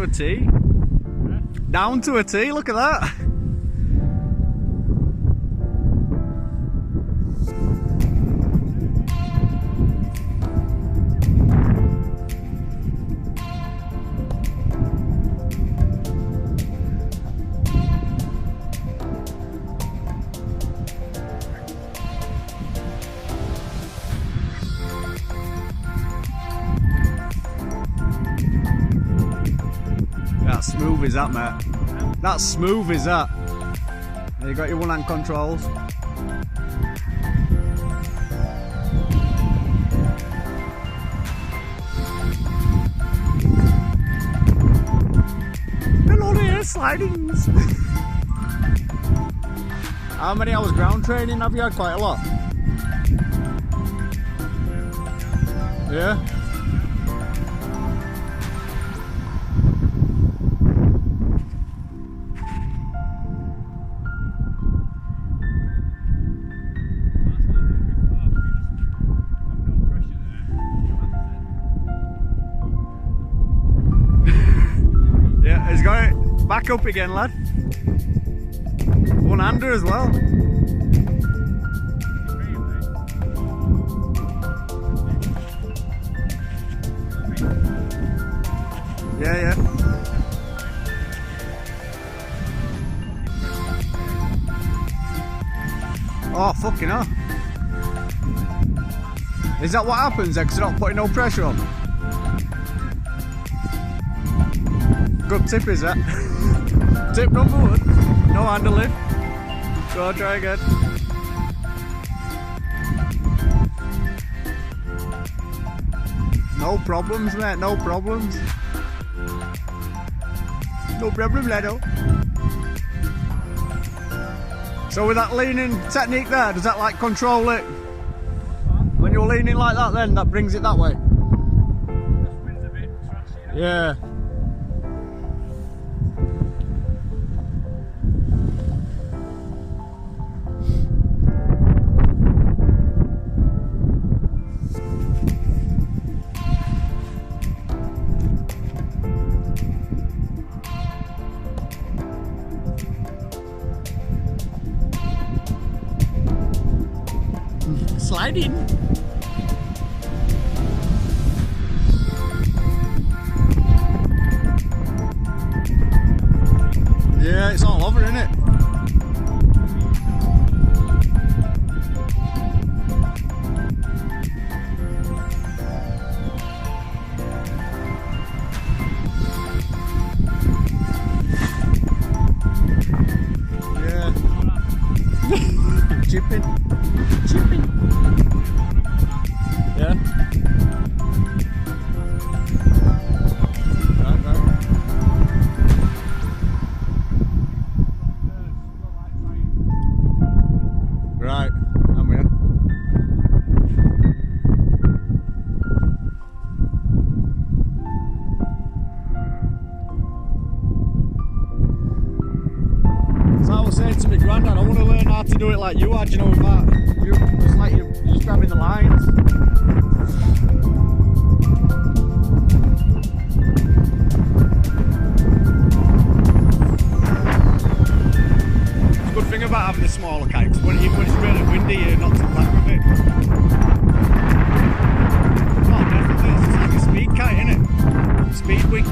to a T. Down to a T, look at that. That's smooth as that, mate. That's smooth as that. There you got your one-hand controls. Hello there, slidings. How many hours ground training have you had? Quite a lot. Yeah. Yeah, he's got it back up again, lad. One-hander as well. Yeah, yeah. Oh, fucking hell. Is that what happens then? Because you're not putting no pressure on? Good tip is that. Tip number one. No handle lift. Go try again. No problems, mate. No problems. No problem, Ledo. So with that leaning technique there, does that like control it? When you're leaning like that then, that brings it that way? Yeah. Sliding. Yeah, it's all over, isn't it? Yeah. Chipping. Chipping. Yeah. Right, I'm here. So I was saying to my granddad, I want to learn how to do it like you had, you know, with that. It's like you're just grabbing the lines. The good thing about having a smaller kite is when it's really windy, you're not too bad with it. Oh, definitely. It's like a speed kite, isn't it? Speed wing.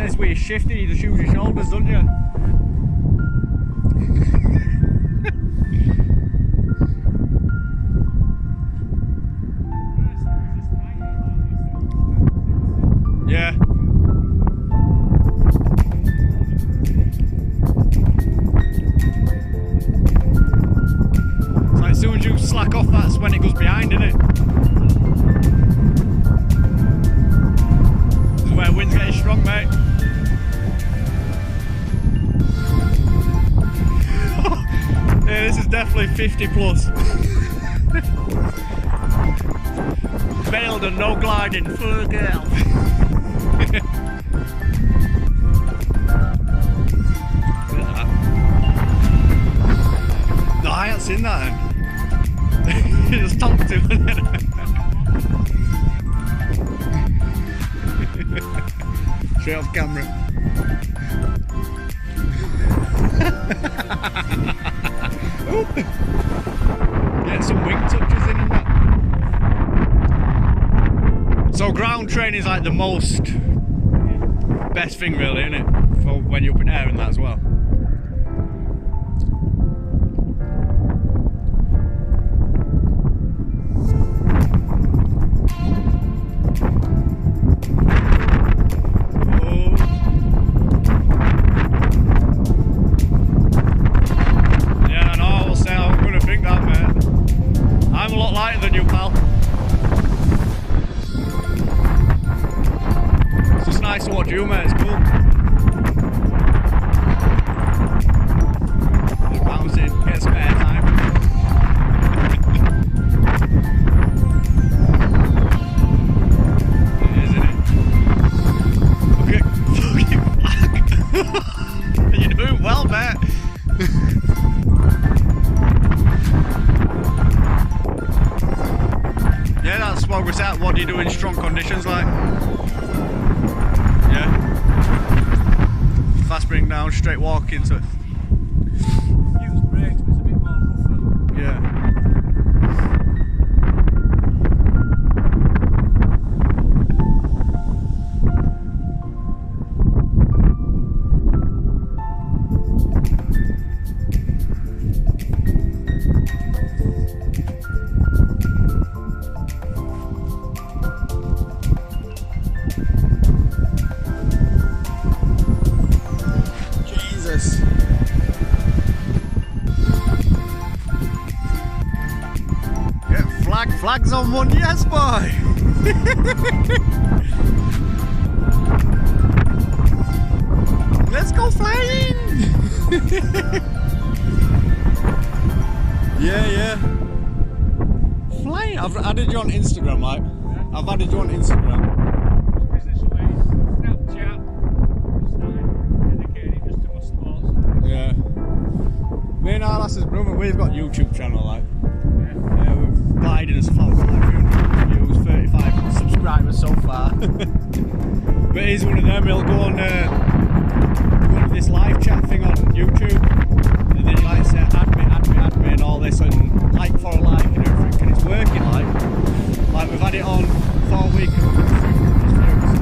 says when you're shifting, you just use your shoulders, don't you? Yeah. It's like as soon as you slack off, that's when it goes behind, isn't it? This is where wind's getting strong, mate. Yeah, this is definitely 50 plus. Bailed and no gliding, fuck hell. No, I ain't seen that then. Just talked to it. Straight off camera. Get some wing touches in and that. So ground training is like the most best thing really, isn't it? For when you're up in air and that as well. Nice to watch you, mate, it's cool. Just bouncing, get some air time. It is, isn't it? Okay, fucking flag. You're doing well, mate. Yeah, that's what we're at. What do you do in strong conditions like? Yeah. Fast bring down, straight walk into it. Use brakes, but it's a bit more rougher. Yeah. Get flags on one, yes boy! Let's go flying! Yeah. Flying? I've added you on Instagram, like. Yeah. I've added you on Instagram. Me and our lass's brother, we've got a YouTube channel, like. Yeah, we've glided as far as 500 views, 35 subscribers so far. But he's one of them, he'll go on this live chat thing on YouTube, and then he like say, add me, and all this, and like for a like and everything, and it's working, like we've had it on for a week and we've got 300 views.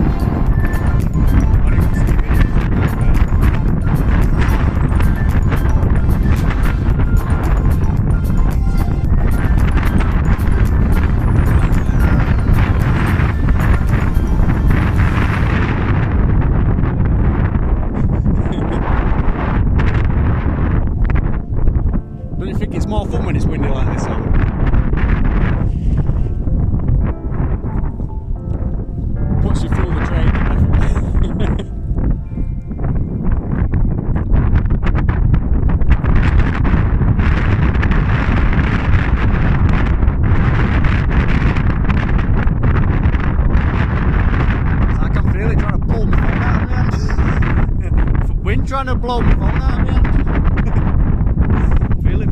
I don't even see videos. Don't you think it's more fun when it's windy like this? Puts you through the training, definitely. I can feel it trying to pull me phone out of me. Wind trying to blow my phone out of me. Feel it,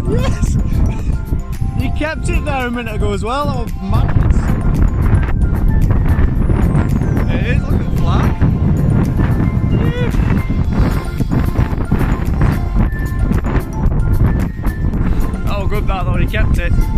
Yes! You kept it there a minute ago as well, that was madness. It is, look at the flag. Oh, good that though, he kept it.